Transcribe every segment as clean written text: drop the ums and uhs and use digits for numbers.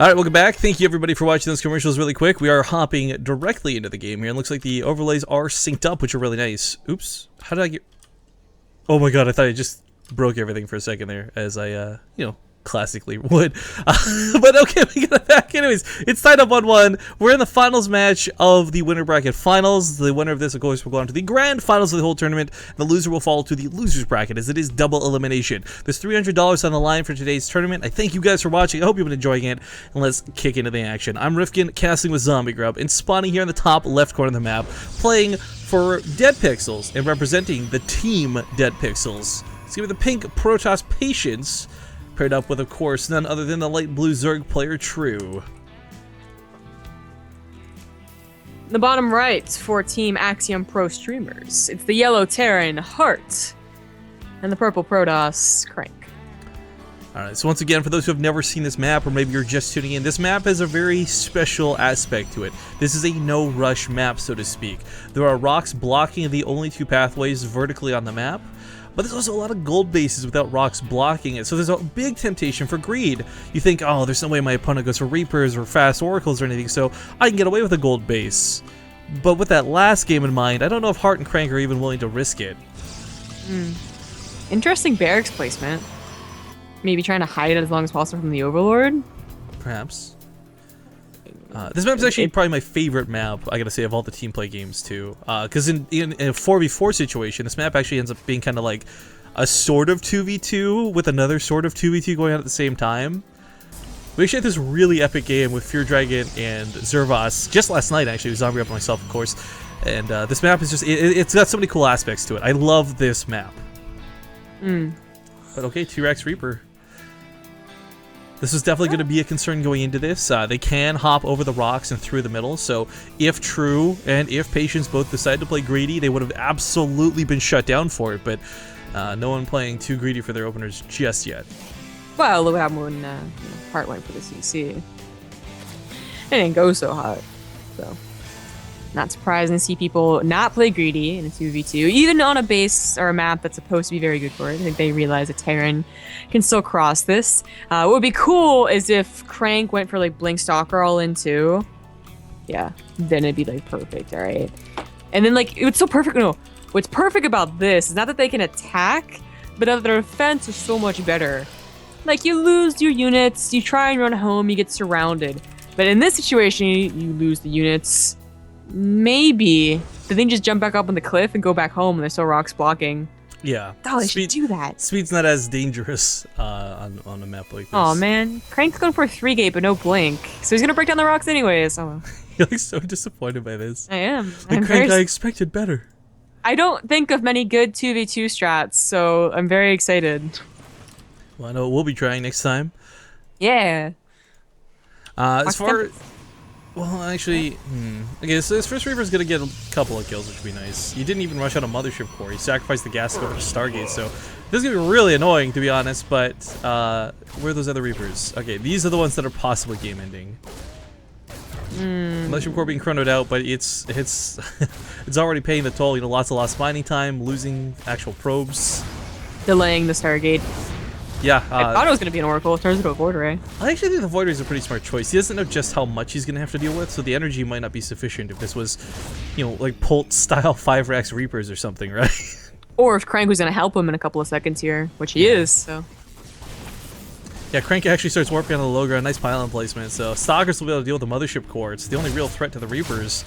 All right, welcome back. Thank you, everybody, for watching those commercials really quick. We are hopping directly into the game here. It looks like the overlays are synced up, which are really nice. Oops. How did I get... Oh, my God. I thought I just broke everything for a second there, as I, you know, classically would. But okay, we got it back. Anyways, it's tied up 1-1. We're in the finals match of the winner bracket finals. The winner of this, of course, will go on to the grand finals of the whole tournament. The loser will fall to the losers bracket, as it is double elimination. There's $300 on the line for today's tournament. I thank you guys for watching. I hope you've been enjoying it, and let's kick into the action. I'm Rifkin, casting with Zombie Grub, and spawning here in the top left corner of the map, playing for Dead Pixels, and representing the team Dead Pixels. Let's give me the pink Protoss Patience, paired up with, of course, none other than the light blue Zerg player True. The bottom right for Team Axiom Pro streamers, it's the yellow Terran Heart, and the purple Protoss Crank. Alright, so once again, for those who have never seen this map, or maybe you're just tuning in, this map has a very special aspect to it. This is a no-rush map, so to speak. There are rocks blocking the only two pathways vertically on the map, but there's also a lot of gold bases without rocks blocking it, so there's a big temptation for greed. You think, oh, there's no way my opponent goes for Reapers or fast Oracles or anything, so I can get away with a gold base. But with that last game in mind, I don't know if Heart and Crank are even willing to risk it. Interesting barracks placement. Maybe trying to hide it as long as possible from the Overlord? Perhaps. This map is actually probably my favorite map, I gotta say, of all the team play games, too. Because in a 4v4 situation, this map actually ends up being kind of like a sort of 2v2 with another sort of 2v2 going on at the same time. We actually had this really epic game with Fear Dragon and Zervas just last night, actually. Zombie up myself, of course. And this map is just, it's got so many cool aspects to it. I love this map. But okay, T-Rex Reaper. This is definitely going to be a concern going into this. They can hop over the rocks and through the middle, so if True and if Patience both decide to play greedy, they would have absolutely been shut down for it, but no one playing too greedy for their openers just yet. Well, look how when Heart went for the CC. It didn't go so hot, so not surprising to see people not play greedy in a 2v2, even on a base or a map that's supposed to be very good for it. I think they realize a Terran can still cross this. What would be cool is if Crank went for like Blink Stalker all in too. Yeah, then it'd be like perfect, all right? And then like, it's so perfect. No, what's perfect about this is not that they can attack, but that their defense is so much better. Like you lose your units, you try and run home, you get surrounded. But in this situation, you lose the units. Maybe the thing just jump back up on the cliff and go back home and there's still rocks blocking. Yeah. Oh, they should do that. Speed's not as dangerous on a map like this. Oh man, Crank's going for a 3-gate but no blink, so he's gonna break down the rocks anyways. Oh. You're like so disappointed by this. I am. The Crank I expected better. I don't think of many good 2v2 strats, so I'm very excited. Well, I know what we'll be trying next time. Yeah. As far... Well, actually, okay, so this first Reaper's gonna get a couple of kills, which would be nice. He didn't even rush out a Mothership Core. He sacrificed the gas to go for Stargate, so this is gonna be really annoying, to be honest, but where are those other Reapers? Okay, these are the ones that are possibly game-ending. Mothership Core being chronoed out, but it's it's already paying the toll, you know, lots of lost mining time, losing actual probes. Delaying the Stargate. Yeah. I thought it was going to be an Oracle. It turns into a Void Ray. I actually think the Void Ray is a pretty smart choice. He doesn't know just how much he's going to have to deal with, so the energy might not be sufficient if this was, you know, like Pult-style 5-Rax Reapers or something, right? Or if Crank was going to help him in a couple of seconds here, which he is, so. Yeah, Crank actually starts warping on the low ground. Nice pylon placement, so Stalkers will be able to deal with the Mothership Core. It's the only real threat to the Reapers.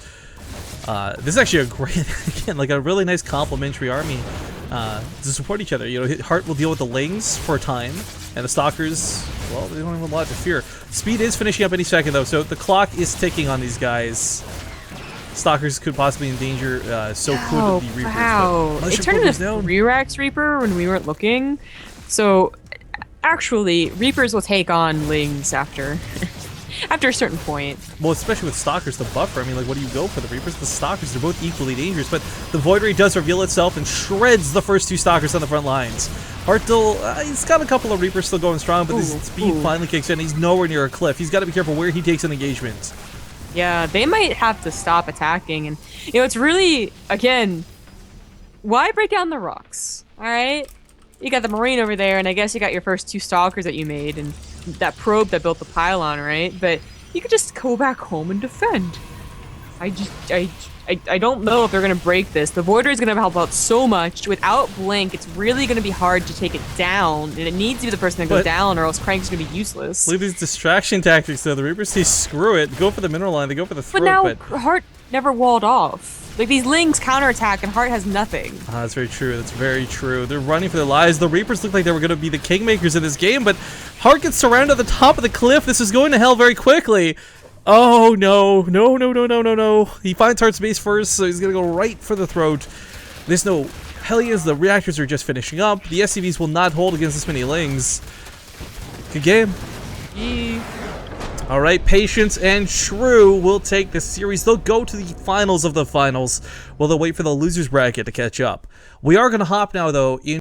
This is actually a great, again, like a really nice complementary army to support each other. You know, Heart will deal with the Lings for a time, and the Stalkers, well, they don't have a lot to fear. Speed is finishing up any second, though, so the clock is ticking on these guys. Stalkers could possibly endanger, so could the Reapers. Wow, it turned into a 3-Rax Reaper when we weren't looking. So, actually, Reapers will take on Lings after a certain point. Well, especially with Stalkers, the buffer. I mean, like, what do you go for? The Reapers, the Stalkers, they're both equally dangerous, but the Void Ray does reveal itself and shreds the first two Stalkers on the front lines. Hartel, he's got a couple of Reapers still going strong, but this speed finally kicks in. He's nowhere near a cliff. He's got to be careful where he takes an engagement. Yeah, they might have to stop attacking, and, you know, it's really, again, why break down the rocks, all right? You got the Marine over there, and I guess you got your first two Stalkers that you made, and that probe that built the pylon, right? But you could just go back home and defend. I don't know if they're gonna break this. The Voider is gonna help out so much. Without Blink, it's really gonna be hard to take it down, and it needs to be the person that goes down, or else Crank's gonna be useless. Look at these distraction tactics though. The Reapers say screw it, go for the mineral line, they go for the throat. But now Heart never walled off. Like, these Lings counterattack, and Heart has nothing. That's very true. That's very true. They're running for their lives. The Reapers look like they were going to be the kingmakers in this game, but Heart gets surrounded at the top of the cliff. This is going to hell very quickly. Oh, no. No, no, no, no, no, no. He finds Heart's base first, so he's going to go right for the throat. There's no Hellions. The reactors are just finishing up. The SCVs will not hold against this many Lings. Good game. All right, Patience and Shrew will take this series. They'll go to the finals of the finals, while they'll wait for the losers bracket to catch up. We are going to hop now, though, in